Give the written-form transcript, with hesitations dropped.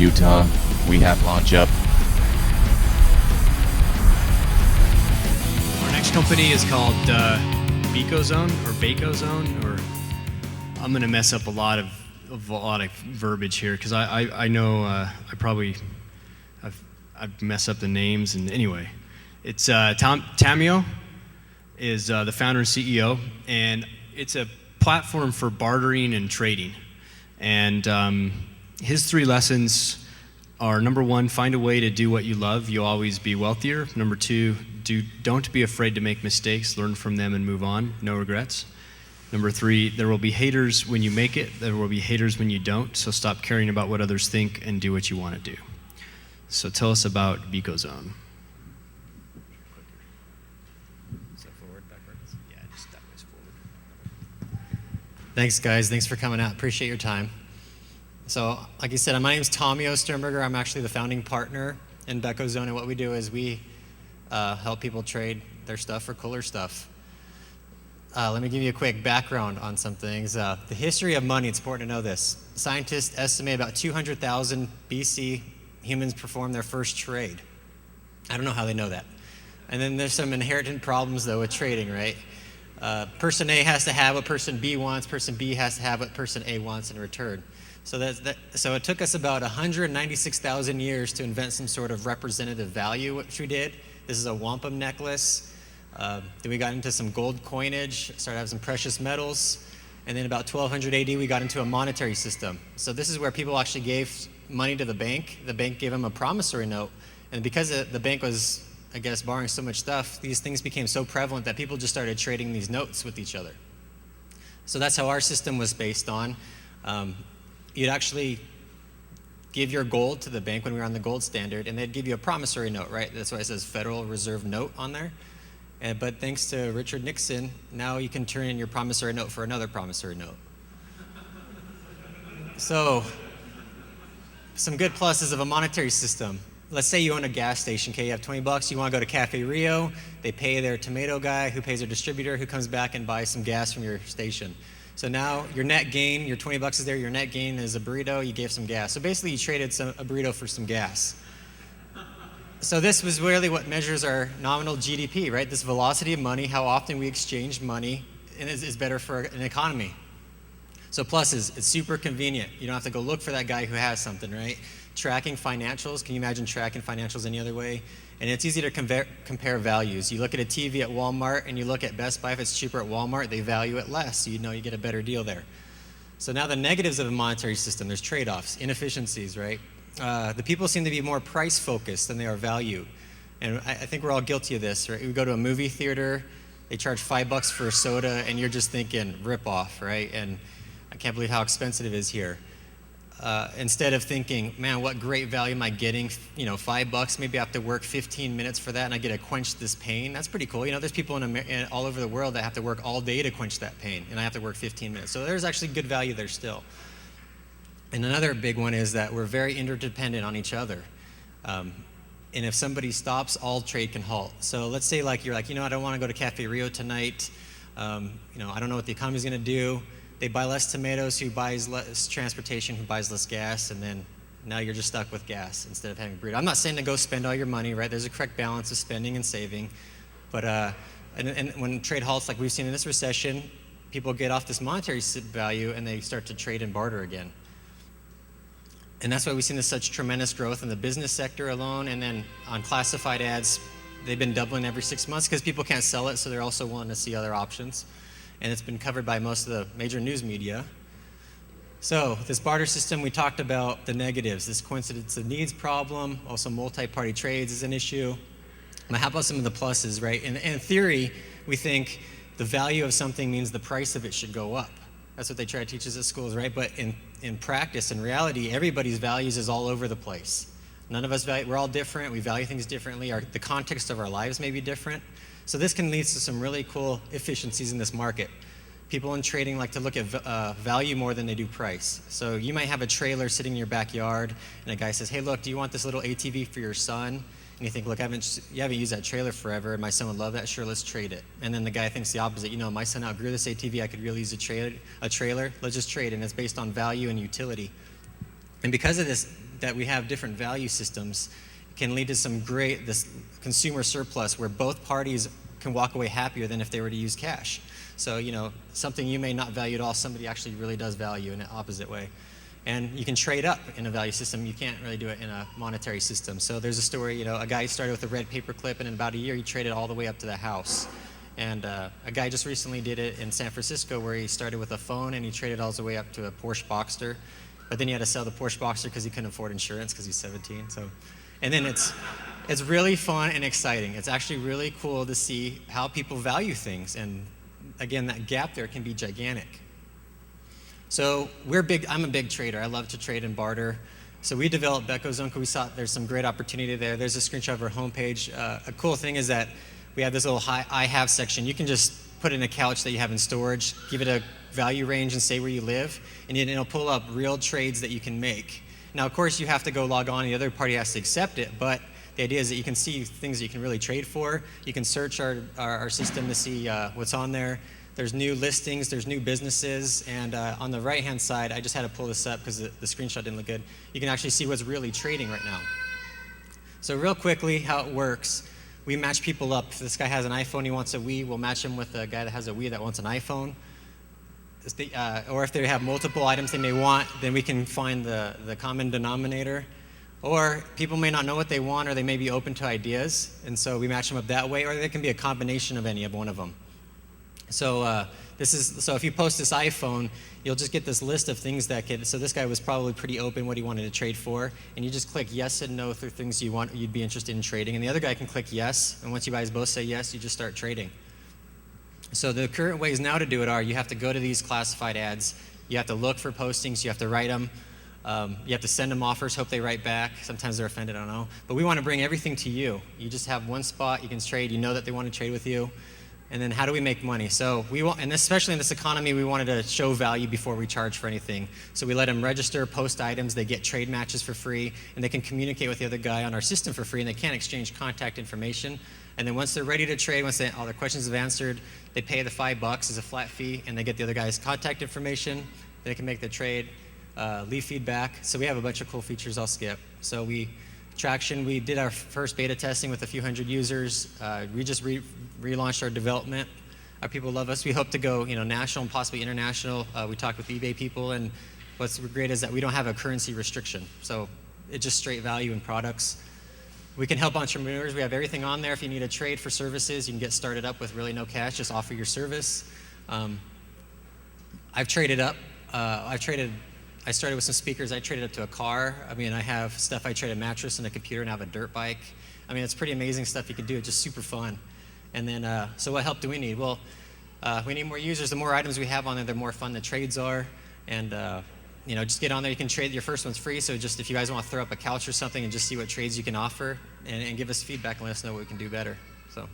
Utah, we have LaunchUp. Our next company is called BekoZone or Beko Zone, or I'm going to mess up a lot of verbiage here because I know I've messed up the names, and anyway, it's Tamio is the founder and CEO, and it's a platform for bartering and trading. And his 3 lessons are: number 1, find a way to do what you love, you'll always be wealthier. Number 2, don't be afraid to make mistakes, learn from them and move on, no regrets. Number 3, there will be haters when you make it, there will be haters when you don't, so stop caring about what others think and do what you want to do. So tell us about BekoZone. Is that forward, backwards? Yeah, just that way's forward. Thanks, guys. Thanks for coming out. Appreciate your time. So, like you said, my name is Tamio L Stehrenberger. I'm actually the founding partner in BekoZone, and what we do is we help people trade their stuff for cooler stuff. Let me give you a quick background on some things. The history of money, it's important to know this. Scientists estimate about 200,000 BC humans performed their first trade. I don't know how they know that. And then there's some inherent problems, though, with trading, right? Person A has to have what person B wants, person B has to have what person A wants in return. So it took us about 196,000 years to invent some sort of representative value, which we did. This is a wampum necklace. Then we got into some gold coinage, started having some precious metals, and then about 1200 AD we got into a monetary system. So this is where people actually gave money to the bank. The bank gave them a promissory note, and because the bank was, I guess, borrowing so much stuff, these things became so prevalent that people just started trading these notes with each other. So that's how our system was based on. You'd actually give your gold to the bank when we were on the gold standard, and they'd give you a promissory note, right? That's why it says Federal Reserve Note on there. But thanks to Richard Nixon, now you can turn in your promissory note for another promissory note. So, some good pluses of a monetary system. Let's say you own a gas station, okay? You have $20, you want to go to Cafe Rio, they pay their tomato guy, who pays their distributor, who comes back and buys some gas from your station. So now your net gain, your $20 is there, your net gain is a burrito, you gave some gas. So basically you traded a burrito for some gas. So this was really what measures our nominal GDP, right? This velocity of money, how often we exchange money, and is better for an economy. So pluses, it's super convenient. You don't have to go look for that guy who has something, right? Tracking financials, can you imagine tracking financials any other way? And it's easy to compare values. You look at a TV at Walmart and you look at Best Buy, if it's cheaper at Walmart, they value it less, so you know you get a better deal there. So now the negatives of a monetary system, there's trade-offs, inefficiencies, right? The people seem to be more price-focused than they are value. And I think we're all guilty of this, right? We go to a movie theater, they charge $5 for a soda, and you're just thinking, rip-off, right? And I can't believe how expensive it is here. Instead of thinking, man, what great value am I getting? You know, $5, maybe I have to work 15 minutes for that, and I get to quench this pain. That's pretty cool. You know, there's people all over the world that have to work all day to quench that pain, and I have to work 15 minutes. So there's actually good value there still. And another big one is that we're very interdependent on each other. And if somebody stops, all trade can halt. So let's say you're like, you know, I don't want to go to Cafe Rio tonight. You know, I don't know what the economy's going to do. They buy less tomatoes, who buys less transportation, who buys less gas, and then now you're just stuck with gas instead of having a burrito. I'm not saying to go spend all your money, right? There's a correct balance of spending and saving. But and when trade halts, like we've seen in this recession, people get off this monetary value and they start to trade and barter again. And that's why we've seen such tremendous growth in the business sector alone, and then on classified ads, they've been doubling every 6 months because people can't sell it, so they're also wanting to see other options. And it's been covered by most of the major news media. So this barter system, we talked about the negatives, this coincidence of needs problem, also multi-party trades is an issue. Now how about some of the pluses, right? In theory, we think the value of something means the price of it should go up. That's what they try to teach us at schools, right? But in practice, in reality, everybody's values is all over the place. None of us we're all different, we value things differently, the context of our lives may be different. So this can lead to some really cool efficiencies in this market. People in trading like to look at value more than they do price. So you might have a trailer sitting in your backyard, and a guy says, hey look, do you want this little ATV for your son? And you think, look, you haven't used that trailer forever, and my son would love that, sure, let's trade it. And then the guy thinks the opposite, you know, my son outgrew this ATV, I could really use a trailer, let's just trade, and it's based on value and utility. And because of this, that we have different value systems can lead to this consumer surplus where both parties can walk away happier than if they were to use cash. So, something you may not value at all, somebody actually really does value in an opposite way. And you can trade up in a value system. You can't really do it in a monetary system. So there's a story, a guy started with a red paper clip, and in about a year he traded all the way up to the house. And a guy just recently did it in San Francisco where he started with a phone and he traded all the way up to a Porsche Boxster. But then he had to sell the Porsche Boxster because he couldn't afford insurance because he's 17. And then it's really fun and exciting. It's actually really cool to see how people value things. And again, that gap there can be gigantic. So I'm a big trader. I love to trade and barter. So we developed BekoZone because we saw there's some great opportunity there. There's a screenshot of our homepage. A cool thing is that we have this little I have section. You can just put in a couch that you have in storage, give it a value range and say where you live, and it'll pull up real trades that you can make. Now, of course, you have to go log on. The other party has to accept it, but the idea is that you can see things that you can really trade for. You can search our system to see what's on there. There's new listings, there's new businesses, and on the right-hand side, I just had to pull this up because the screenshot didn't look good. You can actually see what's really trading right now. So real quickly, how it works, we match people up. If this guy has an iPhone, he wants a Wii, we'll match him with a guy that has a Wii that wants an iPhone. Or if they have multiple items they may want, then we can find the common denominator. Or people may not know what they want, or they may be open to ideas, and so we match them up that way, or they can be a combination of any of one of them. So so if you post this iPhone, you'll just get this list of things that so this guy was probably pretty open what he wanted to trade for, and you just click yes and no through things you'd be interested in trading, and the other guy can click yes, and once you guys both say yes, you just start trading. So the current ways now to do it are you have to go to these classified ads, you have to look for postings, you have to write them, you have to send them offers, hope they write back. Sometimes they're offended, I don't know. But we want to bring everything to you. You just have one spot, you can trade, you know that they want to trade with you. And then how do we make money? So and especially in this economy, we wanted to show value before we charge for anything. So we let them register, post items, they get trade matches for free, and they can communicate with the other guy on our system for free, and they can't exchange contact information. And then once they're ready to trade, once all their questions have answered, they pay the $5 as a flat fee, and they get the other guy's contact information. They can make the trade, leave feedback. So we have a bunch of cool features I'll skip. So we did our first beta testing with a few hundred users. We just relaunched our development. Our people love us. We hope to go national and possibly international. We talked with eBay people, and what's great is that we don't have a currency restriction. So it's just straight value in products. We can help entrepreneurs. We have everything on there. If you need a trade for services, you can get started up with really no cash. Just offer your service. I've traded up. I started with some speakers. I traded up to a car. I have stuff. I trade a mattress and a computer and I have a dirt bike. It's pretty amazing stuff you can do. It's just super fun. And then, so what help do we need? Well, we need more users. The more items we have on there, the more fun the trades are. And, just get on there. You can trade. Your first one's free. So just if you guys want to throw up a couch or something and just see what trades you can offer and give us feedback and let us know what we can do better. So.